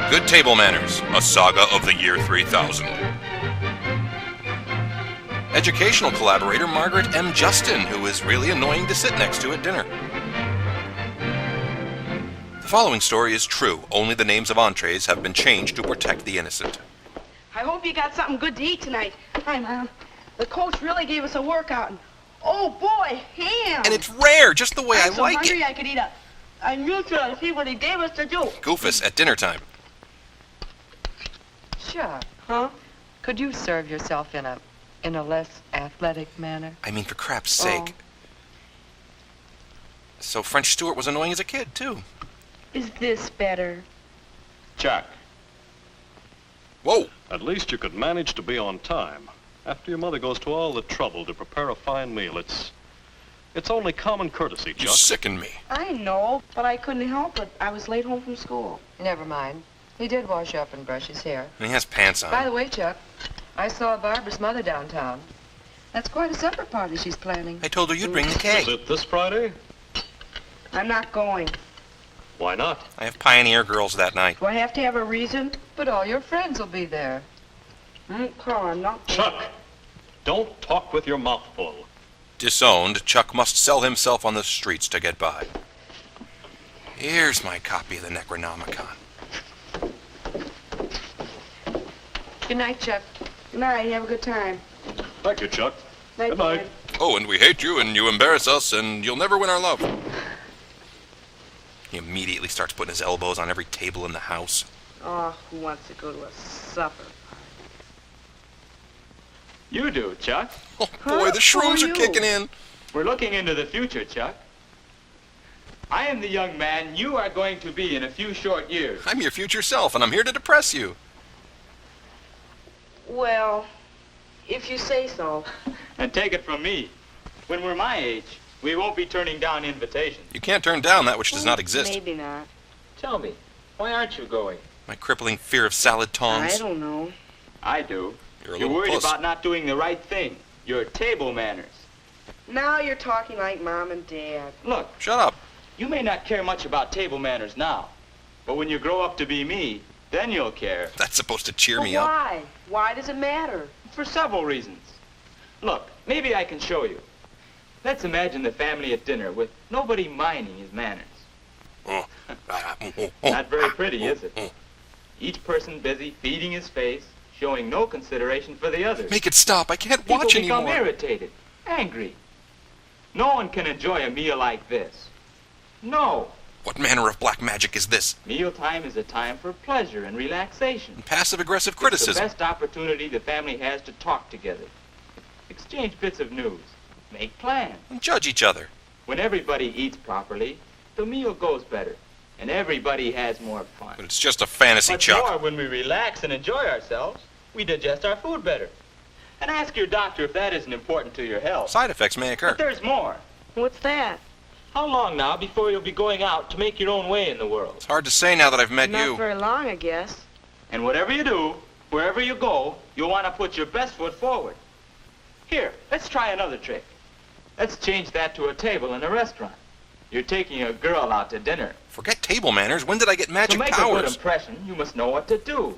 Good Table Manners, a saga of the year 3000. Educational collaborator Margaret M. Justin, who is really annoying to sit next to at dinner. The following story is true. Only the names of entrees have been changed to protect the innocent. I hope you got something good to eat tonight. Hi, Mom. The coach really gave us a workout. Oh, boy, ham! And it's rare, just the way I I'm so like hungry it. I could eat a neutral and see what he gave us to do. Goofus at dinner time. Sure. Huh? Could you serve yourself in a less athletic manner? I mean, for crap's sake. So French Stewart was annoying as a kid, too. Is this better? Chuck, Whoa! at least you could manage to be on time. After your mother goes to all the trouble to prepare a fine meal, it's only common courtesy, You Chuck. sicken me. I know, but I couldn't help it. I was late home from school. Never mind. He did wash up and brush his hair. And he has pants on. By the way, Chuck, I saw Barbara's mother downtown. That's quite a supper party she's planning. I told her you'd bring the Is cake. it this Friday? I'm not going. Why not? I have Pioneer Girls that night. Do I have to have a reason? But all your friends will be there. Carl, I'm not going. Chuck, don't talk with your mouth full. Disowned, Chuck must sell himself on the streets to get by. Here's my copy of the Necronomicon. Good night, Chuck. Good night. Have a good time. Thank you, Chuck. Night, Good night. Dad. Oh, and we hate you, and you embarrass us, and you'll never win our love. He immediately starts putting his elbows on every table in the house. Oh, who wants to go to a supper? You do, Chuck. Oh boy, Huh? the shrooms Who are are you? kicking in. We're looking into the future, Chuck. I am the young man you are going to be in a few short years. I'm your future self, and I'm here to depress you. Well, if you say so. And take it from me, when we're my age, we won't be turning down invitations. You can't turn down that which does not exist. Maybe not. Tell me, why aren't you going? My crippling fear of salad I tongs. don't know. I do. You're a You're little worried puss. about not doing the right thing. Your table manners. Now you're talking like Mom and Dad. Look, Shut up. you may not care much about table manners now, but when you grow up to be me, then you'll care. That's supposed to cheer But me up. why? Why does it matter? For several reasons. Look, maybe I can show you. Let's imagine the family at dinner with nobody minding his manners. Not very pretty, is it? Each person busy feeding his face, showing no consideration for the others. Make it stop. I can't People watch become anymore. irritated, angry. No one can enjoy a meal like this. No. What manner of black magic is this? Mealtime is a time for pleasure and relaxation. Passive-aggressive It's criticism. the best opportunity the family has to talk together, exchange bits of news, make plans. And judge each other. When everybody eats properly, the meal goes better, and everybody has more fun. But it's just a fantasy, What's Chuck. more, when we relax and enjoy ourselves, we digest our food better. And ask your doctor if that isn't important to your health. Side effects may occur. But there's more. What's that? How long now before you'll be going out to make your own way in the world? It's hard to say now that I've met Not you. very long, I guess. And whatever you do, wherever you go, you'll want to put your best foot forward. Here, let's try another trick. Let's change that to a table in a restaurant. You're taking a girl out to dinner. Forget table manners. When did I get To magic make a good powers? impression, you must know what to do.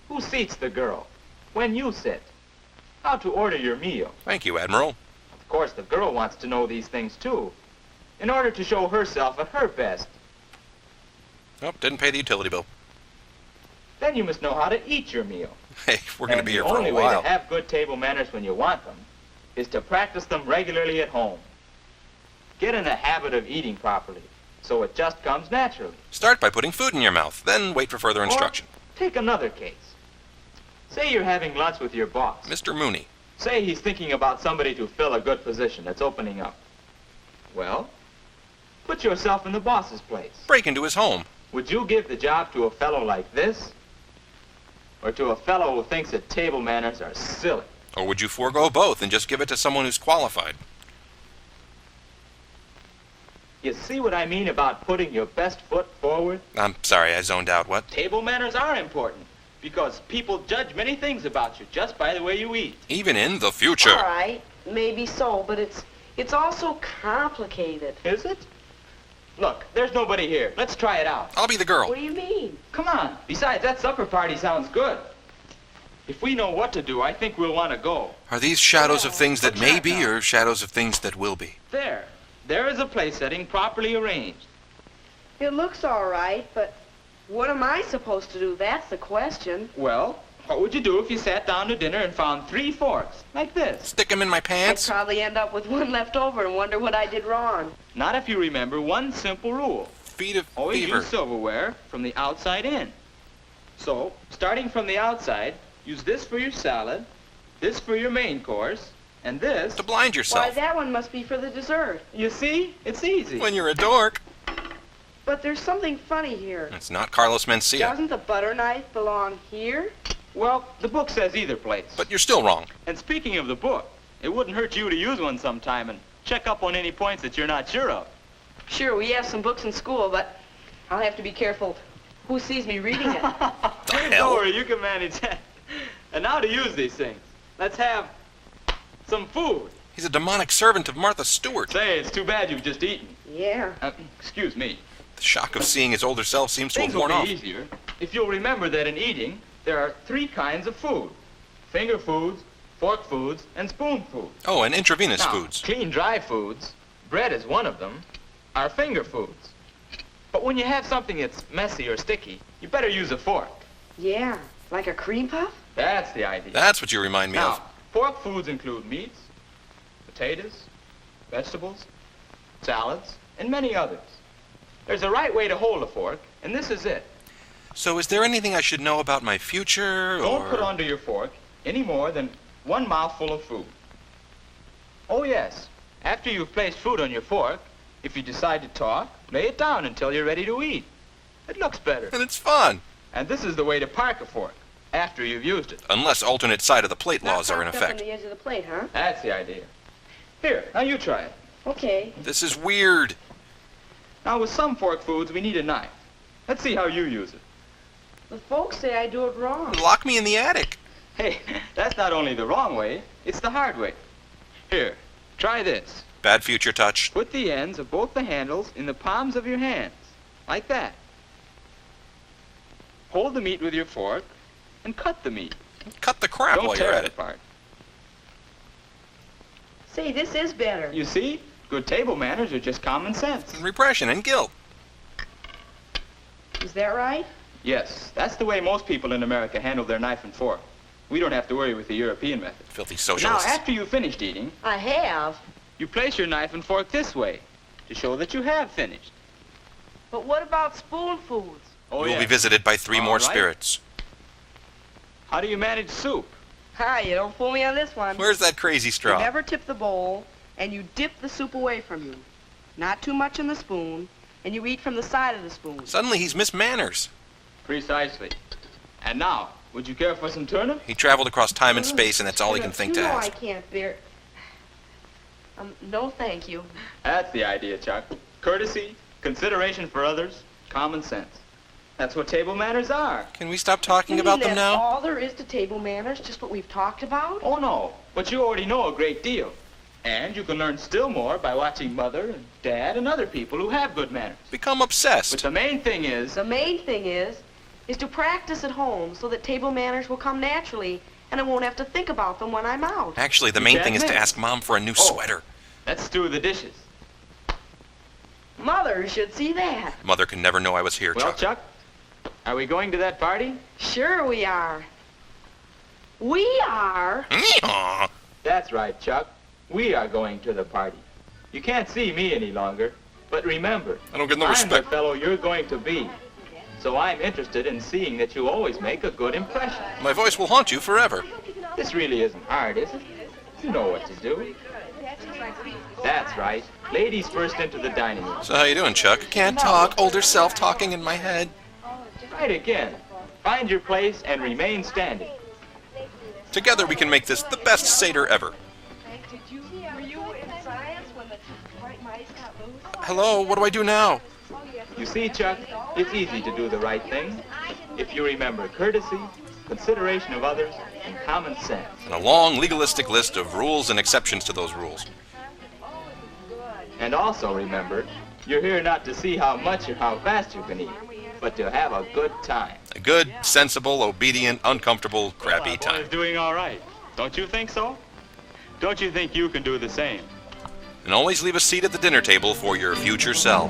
Who seats the girl? When you sit? How to order your meal? Thank you, Admiral. Of course, the girl wants to know these things too, in order to show herself at her best. Oh, didn't pay the utility bill. Then you must know how to eat your meal. Hey, we're going to And be here the for only a way while. to have good table manners when you want them is to practice them regularly at home. Get in the habit of eating properly, so it just comes naturally. Start by putting food in your mouth, then wait for further instruction. Or take another case. Say you're having lunch with your boss. Mr. Mooney. Say he's thinking about somebody to fill a good position that's opening up. Well, put yourself in the boss's place. Break into his home. Would you give the job to a fellow like this? Or to a fellow who thinks that table manners are silly? Or would you forego both and just give it to someone who's qualified? You see what I mean about putting your best foot forward? I'm sorry, I zoned out. What? Table manners are important because people judge many things about you just by the way you eat. Even in the future. All right, maybe so, but it's also complicated. Is it? Look, there's nobody here. Let's try it out. I'll be the girl. What do you mean? Come on. Besides, that supper party sounds good. If we know what to do, I think we'll want to go. Are these shadows of things that may be or shadows of things that will be? There. There is a place setting properly arranged. It looks all right, but what am I supposed to do? That's the question. Well, what would you do if you sat down to dinner and found 3 forks, like this? Stick 'em in my I'd pants? probably end up with one left over and wonder what I did wrong. Not if you remember one simple rule. Feet of Always fever. use silverware from the outside in. So, starting from the outside, use this for your salad, this for your main course, and this... To blind Why, yourself. that one must be for the dessert. You see? It's easy. When you're a dork. But there's something funny here. It's not Carlos Mencia. Doesn't the butter knife belong here? Well, the book says either place. But you're still wrong. And speaking of the book, it wouldn't hurt you to use one sometime and check up on any points that you're not sure of. Sure, we have some books in school, but I'll have to be careful who sees me reading it. The hell? Don't worry, you can manage that. And now to use these things. Let's have some food. He's a demonic servant of Martha Stewart. Say, it's too bad you've just eaten. Yeah. Excuse me. The shock of seeing his older self seems to Things have will worn be off. easier if you'll remember that in eating, there are 3 kinds of food. Finger foods, fork foods, and spoon foods. Oh, and intravenous Now, foods. clean, dry foods, bread is one of them, are finger foods. But when you have something that's messy or sticky, you better use a fork. Yeah, like a cream puff? That's the idea. That's what you remind me Now, of. fork foods include meats, potatoes, vegetables, salads, and many others. There's a right way to hold a fork, and this is it. So is there anything I should know about my future, Don't or... put onto your fork any more than 1 mouthful of food. Oh, yes. After you've placed food on your fork, if you decide to talk, lay it down until you're ready to eat. It looks better. And it's fun. And this is the way to park a fork, after you've used it. Unless alternate side of the plate laws are in Not propped up effect. on the edge of the plate, huh? That's the idea. Here, now you try it. Okay. This is weird. Now, with some fork foods, we need a knife. Let's see how you use it. The folks say I do it wrong. Lock me in the attic. Hey, that's not only the wrong way, it's the hard way. Here, try this. Bad future touch. Put the ends of both the handles in the palms of your hands, like that. Hold the meat with your fork and cut the meat. Cut the crap Don't while tear you're it at it. apart. Say, this is better. You see? Good table manners are just common sense. And repression and guilt. Is that right? Yes, that's the way most people in America handle their knife and fork. We don't have to worry with the European method. Filthy Now, socialists. after you've finished eating, I have. you place your knife and fork this way to show that you have finished. But what about spoon foods? Oh, You will be yes. visited by 3 All more right. spirits. How do you manage soup? Hi, you don't fool me on this one. Where's that crazy You straw? never tip the bowl, and you dip the soup away from you. Not too much in the spoon, and you eat from the side of the spoon. Suddenly he's Miss Manners. Precisely. And now, would you care for some turnip? He traveled across time and space, and that's all he can think to You know I ask. can't bear... no thank you. That's the idea, Chuck. Courtesy, consideration for others, common sense. That's what table manners are. Can we stop talking You about mean them that's now? all there is to table manners, just what we've talked about? Oh, no. But you already know a great deal. And you can learn still more by watching Mother and Dad and other people who have good manners. Become But obsessed. the main thing is, The main thing is to practice at home so that table manners will come naturally, and I won't have to think about them when I'm out. Actually, the You main can't thing is to miss. ask Mom for a new Oh. sweater. let's stew the dishes. Mother should see that. Mother can never know I was here, Well, Chuck. Chuck, are we going to that party? Sure we are. We are. Yeehaw. That's right, Chuck. We are going to the party. You can't see me any longer, but remember, I don't get no I'm respect. the fellow you're going to be. So I'm interested in seeing that you always make a good impression. My voice will haunt you forever. This really isn't hard, is it? You know what to do. That's right. Ladies first into the dining room. So how you doing, Chuck? Can't talk. Older self talking in my head. Right again. Find your place and remain standing. Together we can make this the best Seder ever. Were you in science when the white mice got loose? Hello, what do I do now? You see, Chuck, it's easy to do the right thing if you remember courtesy, consideration of others, and common sense. And a long legalistic list of rules and exceptions to those rules. And also remember, You're here not to see how much or how fast you can eat, but to have a good time. A good, sensible, obedient, uncomfortable, crappy Well, time. boy's doing all right. Don't you think so? Don't you think you can do the same? And always leave a seat at the dinner table for your future self.